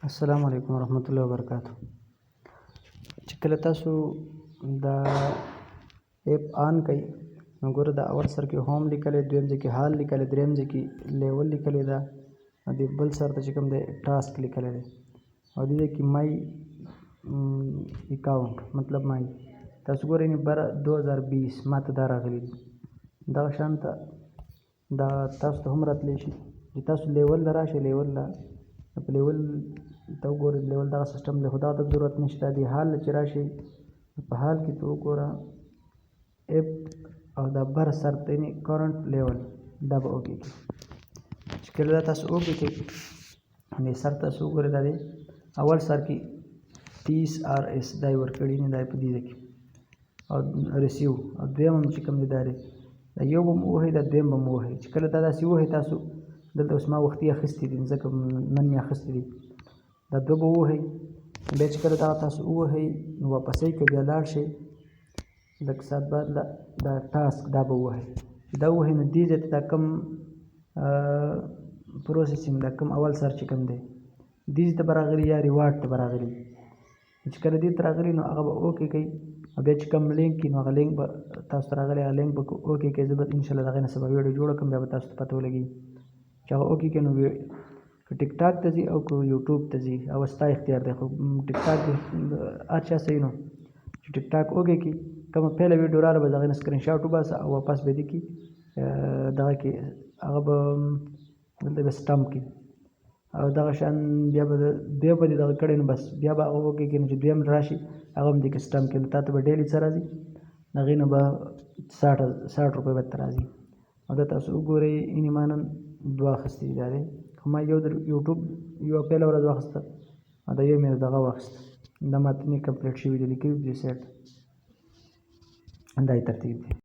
السلام علیکم ورحمۃ اللہ وبرکاتہ. چې کله تاسو دا اپ آن کړئ نو ګوره دا اول سر کې هوم لیکلی، دویم ځای کې حال لیکلی، دریم ځای کې لیول لیکلی ده، د بل سر ته چې کوم دی ټاسک لیکلی دی او دې ځای کې مای اکاونټ مطلب مای تاسو ګورئ بره 2020 ما ته دا راغلی دي. دغه شان ته دا تاسو ته هم راتلی شي چې تاسو لیول له راشئ، لیول له په لیول ته وګورئ، لیول دغه سیسټم دی خو دغه ته ضرورت نشته. دې حال له چې راشئ په حال کې ته وګوره اپ او دا بر سر ته یعنې کرنټ لیول دا به اوکې کړي. چې کله دا تاسو اوکې کړئ دې سر تاسو وګورئ دا دی اول سر کې 30 RS دا یې ورکړي نه دا یې په دې ځای کې او ریسیو او دویم هم چې کوم دی دا دی دا یو به مو ووهئ دا دویم به مو ووهئ. چې کله دا داسې ووهئ تاسو دلته اوس ما وختي اخیستي دي ځکه نن مې اخیستي دي دا دوه به ووهئ. بیا چې کله دغه تاسو ووهئ نو واپسۍ که بیا لاړ شئ لږ ساعت بعد دا ټاسک دا به ووهئ. چې دا ووهئ نو دې ځای ته دا کوم پروسیسینګ دا کوم اول سر چې کوم دی دې ځای ته به راغلي یا ریوارډ ته به راغلي. چې کله دې ته راغلي نو هغه به اوکې کوئ او بیا چې کوم لینک وي نو هغه لینک به تاسو ته راغلی، هغه لینک به اوکې کوئ. زه به انشاءالله د هغې نه سبا ویډیو جوړه کړم بیا به تاسو ته پته ولګي چې هغه اوکې کوئ. نو که ټیک ټاک ته ځي او که یوټیوب ته ځي او ستا اختیار دی، خو ټیک ټاک هر چا صحیح نو چې ټیک ټاک اوکې کړي. کومه پیله ویډیو راغله به د هغې نه سکرین شاټ وباسه او واپس به یې دې کړي دغه کې هغه به دلته به سټمپ کړي او دغه شان بیا به دې دغه کړی نو بس بیا به هغه اوکې کړي. نو چې دویم راشي هغه هم دې کې سټمپ کړي نو تا ته به ډیلي څه راځي د هغې نه به 60 روپۍ به درته راځي. او دا تاسو وګورئ یعنې ما نن دوه اخیستي دي دا دی خو ما یو د یوټیوب یوه پیله ورځ واخیسته او دا یو مې دغه واخیسته دا ماته نه کمپلیټ شوي دي لیکلي دي سیټ دا یې ترتیب دی.